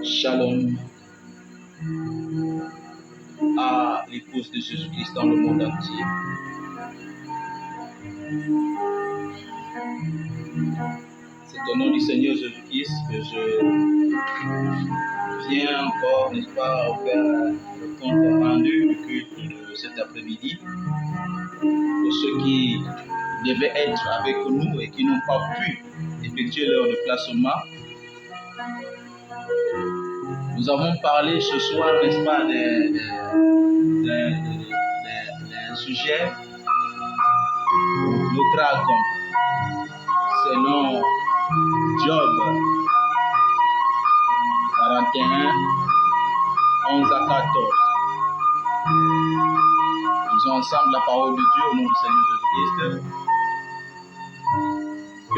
Shalom à l'épouse de Jésus-Christ dans le monde entier. C'est au nom du Seigneur Jésus-Christ que je viens encore, n'est-ce pas, faire le compte rendu du culte de cet après-midi. Pour ceux qui devaient être avec nous et qui n'ont pas pu effectuer leur déplacement, nous avons parlé ce soir, n'est-ce pas, d'un sujet, le dragon, selon Job 41, 11 à 14. Lisons ensemble la parole de Dieu au nom du Seigneur Jésus-Christ.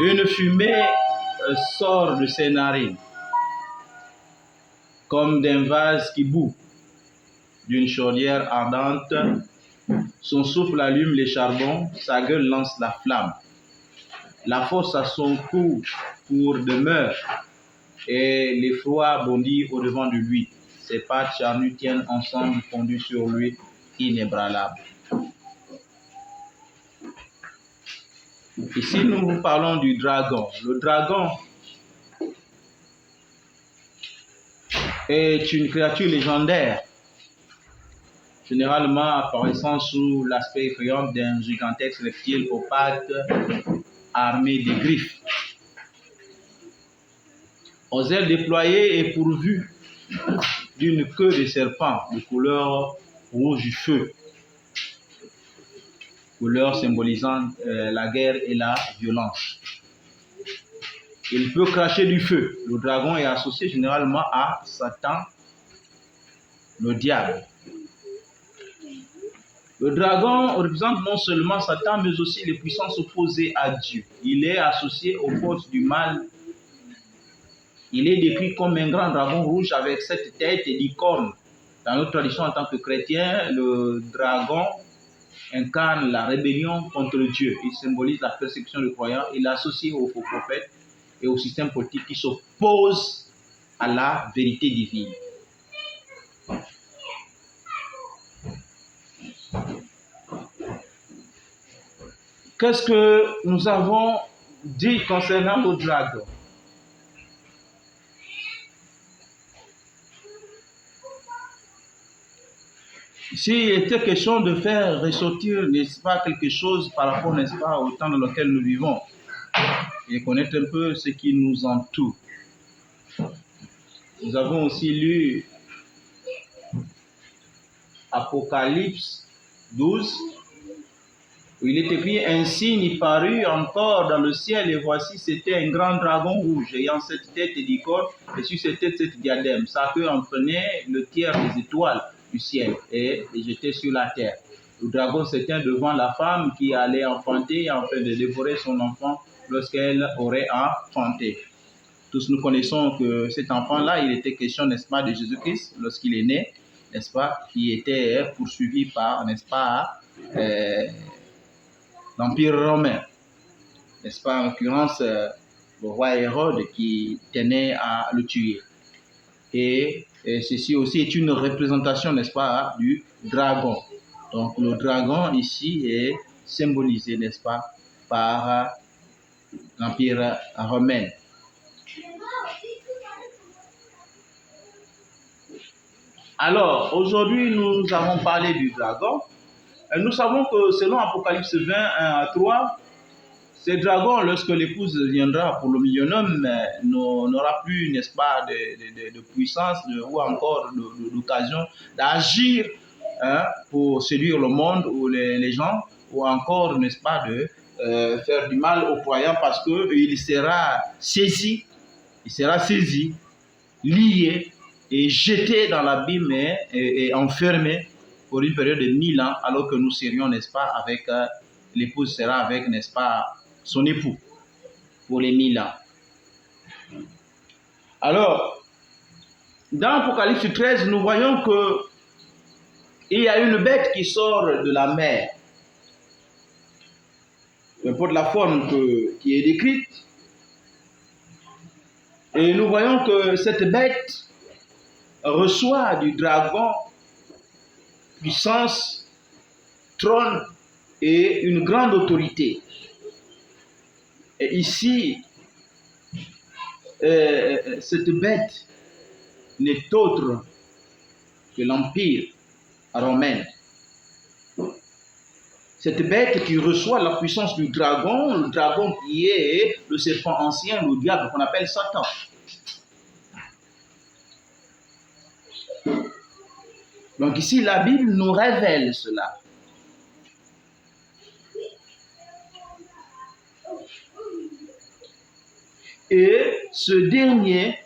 Une fumée sort de ses narines, comme d'un vase qui bout, d'une chaudière ardente. Son souffle allume les charbons, sa gueule lance la flamme. La fosse à son cou pour demeure, et l'effroi bondit au-devant de lui. Ses pattes charnues tiennent ensemble, fondues sur lui, inébranlable. Ici, nous parlons du dragon. Le dragon est une créature légendaire, généralement apparaissant sous l'aspect effrayant d'un gigantesque reptile aux pattes armé de griffes, aux ailes déployées et pourvues d'une queue de serpent de couleur rouge du feu, couleur symbolisant la guerre et la violence. Il peut cracher du feu. Le dragon est associé généralement à Satan, le diable. Le dragon représente non seulement Satan, mais aussi les puissances opposées à Dieu. Il est associé aux forces du mal. Il est décrit comme un grand dragon rouge avec 7 têtes et 10 cornes. Dans notre tradition en tant que chrétien, le dragon incarne la rébellion contre Dieu. Il symbolise la persécution des croyants. Il est associé aux faux prophètes et au système politique qui s'oppose à la vérité divine. Qu'est-ce que nous avons dit concernant le dragon? Ici, il était question de faire ressortir, n'est-ce pas, quelque chose par rapport, n'est-ce pas, au temps dans lequel nous vivons et connaître un peu ce qui nous entoure. Nous avons aussi lu Apocalypse 12, où il est écrit: un signe parut encore dans le ciel, et voici, c'était un grand dragon rouge, ayant 7 têtes et 10 cornes, et sur ses têtes 7 diadèmes. Sa queue en prenait le tiers des étoiles du ciel et les jetait sur la terre. Le dragon se tient devant la femme qui allait enfanter, afin de dévorer son enfant lorsqu'elle aurait enfanté. Tous nous connaissons que cet enfant-là, il était question, n'est-ce pas, de Jésus-Christ lorsqu'il est né, n'est-ce pas, qui était poursuivi par, n'est-ce pas, l'Empire romain, n'est-ce pas, en l'occurrence, le roi Hérode qui tenait à le tuer. Et ceci aussi est une représentation, n'est-ce pas, du dragon. Donc le dragon ici est symbolisé, n'est-ce pas, par l'Empire romain. Alors, aujourd'hui, nous avons parlé du dragon. Et nous savons que selon Apocalypse 20, 1 à 3, ce dragon, lorsque l'épouse viendra pour le millénium, n'aura plus, n'est-ce pas, de puissance ou encore d'occasion d'agir pour séduire le monde ou les gens, ou encore, n'est-ce pas, de faire du mal aux croyants, parce qu'il sera saisi, lié et jeté dans l'abîme et enfermé pour une période de 1000 ans, alors que nous serions, n'est-ce pas, avec l'épouse sera avec, n'est-ce pas, son époux pour les 1000 ans. Alors, dans Apocalypse 13, nous voyons que il y a une bête qui sort de la mer. Peu importe la forme qui est décrite. Et nous voyons que cette bête reçoit du dragon puissance, trône et une grande autorité. Et ici, cette bête n'est autre que l'Empire romain. Cette bête qui reçoit la puissance du dragon, le dragon qui est le serpent ancien, le diable qu'on appelle Satan. Donc ici, la Bible nous révèle cela. Et ce dernier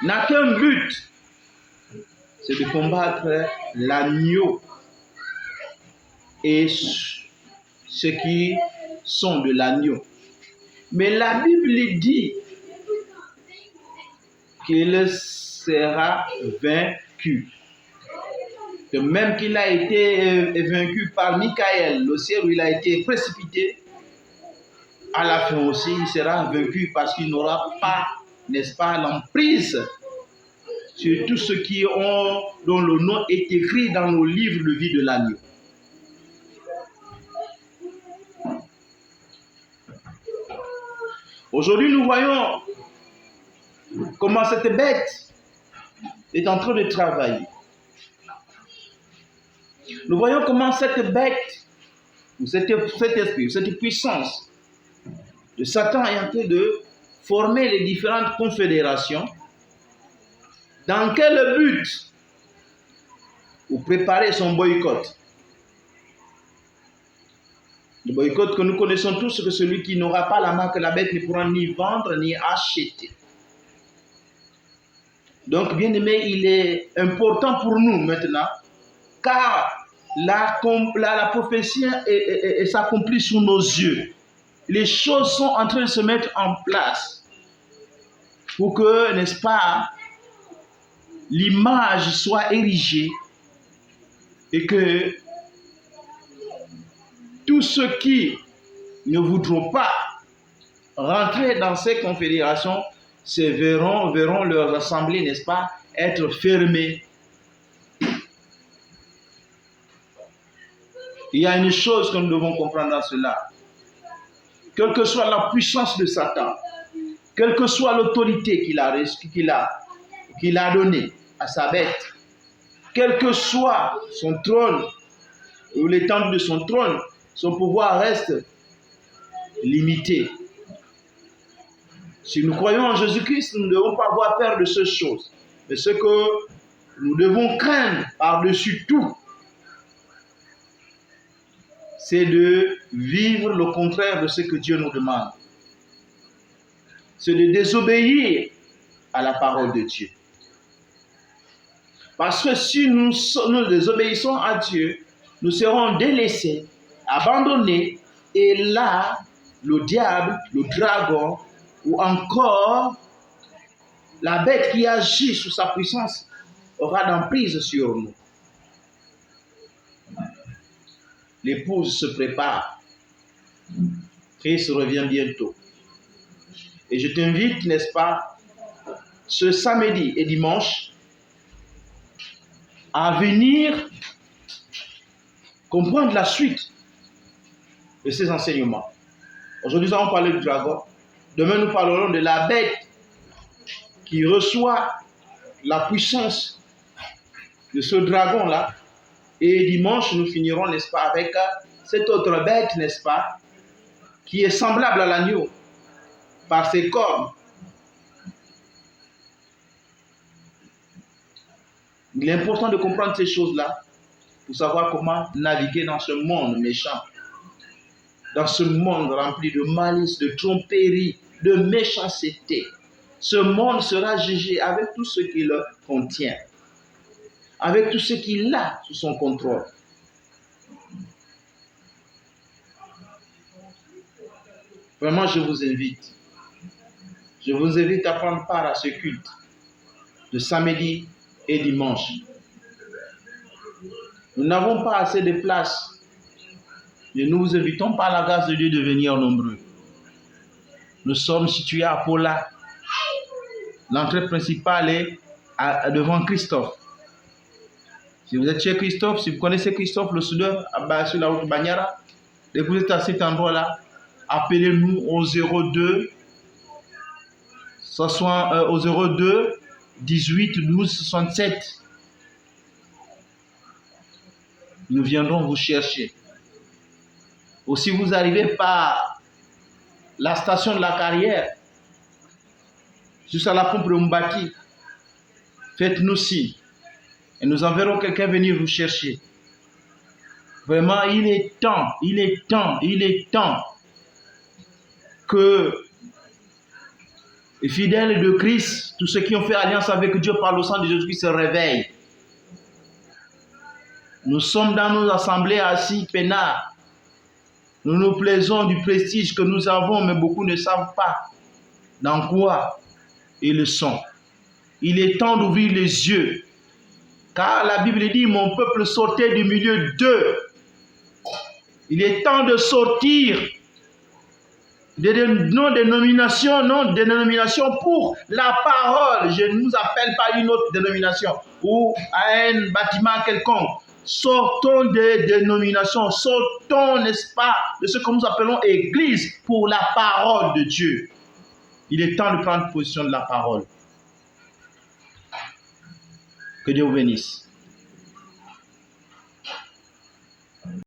n'a qu'un but, c'est de combattre l'agneau et ceux qui sont de l'agneau. Mais la Bible dit qu'il sera vaincu. De même qu'il a été vaincu par Michael, le ciel où il a été précipité, à la fin aussi, il sera vaincu parce qu'il n'aura pas, n'est-ce pas, l'emprise sur tous ceux dont le nom est écrit dans le livre de vie de l'agneau. Aujourd'hui, nous voyons comment cette bête est en train de travailler. Nous voyons comment cette bête, ou cet esprit, cette puissance de Satan est en train de former les différentes confédérations. Dans quel but? Pour préparer son boycott. Le boycott que nous connaissons tous, que celui qui n'aura pas la marque de la bête ne pourra ni vendre ni acheter. Donc, bien aimé, il est important pour nous maintenant, car la prophétie s'accomplit sous nos yeux. Les choses sont en train de se mettre en place pour que, n'est-ce pas, l'image soit érigée et que tous ceux qui ne voudront pas rentrer dans ces confédérations verront leur assemblée, n'est-ce pas, être fermée. Il y a une chose que nous devons comprendre dans cela. Quelle que soit la puissance de Satan, quelle que soit l'autorité qu'il a donnée à sa bête, quel que soit son trône ou l'étendue de son trône, son pouvoir reste limité. Si nous croyons en Jésus-Christ, nous ne devons pas avoir peur de ces choses. Mais ce que nous devons craindre par-dessus tout, c'est de vivre le contraire de ce que Dieu nous demande. C'est de désobéir à la parole de Dieu. Parce que si nous désobéissons à Dieu, nous serons délaissés, abandonnés, et là, le diable, le dragon, ou encore la bête qui agit sous sa puissance aura d'emprise sur nous. L'épouse se prépare. Christ revient bientôt. Et je t'invite, n'est-ce pas, ce samedi et dimanche, à venir comprendre la suite de ces enseignements. Aujourd'hui, nous allons parler du dragon. Demain, nous parlerons de la bête qui reçoit la puissance de ce dragon-là. Et dimanche, nous finirons, n'est-ce pas, avec cette autre bête, n'est-ce pas, qui est semblable à l'agneau par ses cornes. Il est important de comprendre ces choses-là pour savoir comment naviguer dans ce monde méchant, dans ce monde rempli de malice, de tromperie, de méchanceté. Ce monde sera jugé avec tout ce qu'il contient, avec tout ce qu'il a sous son contrôle. Vraiment, je vous invite à prendre part à ce culte de samedi et dimanche. Nous n'avons pas assez de place et nous vous invitons par la grâce de Dieu de venir nombreux. Nous sommes situés à Paula, L'entrée principale est devant Christophe. Si vous êtes chez Christophe, si vous connaissez Christophe, le soudeur, sur la route Banyara, et vous êtes à cet endroit-là, appelez-nous au 02 18 12 67. Nous viendrons vous chercher. Ou si vous arrivez par la station de la Carrière, jusqu'à la pompe de Mbati, faites-nous signe. Et nous enverrons quelqu'un venir vous chercher. Vraiment, il est temps que les fidèles de Christ, tous ceux qui ont fait alliance avec Dieu par le sang de Jésus-Christ se réveillent. Nous sommes dans nos assemblées assis, peinards. Nous nous plaisons du prestige que nous avons, mais beaucoup ne savent pas dans quoi ils sont. Il est temps d'ouvrir les yeux. Car la Bible dit, mon peuple sortait du milieu d'eux. Il est temps de sortir de non-dénomination pour la parole. Je ne nous appelle pas une autre dénomination ou à un bâtiment quelconque. Sortons des dénominations, sortons, n'est-ce pas, de ce que nous appelons Église pour la parole de Dieu. Il est temps de prendre position de la parole. Que Dieu vous bénisse.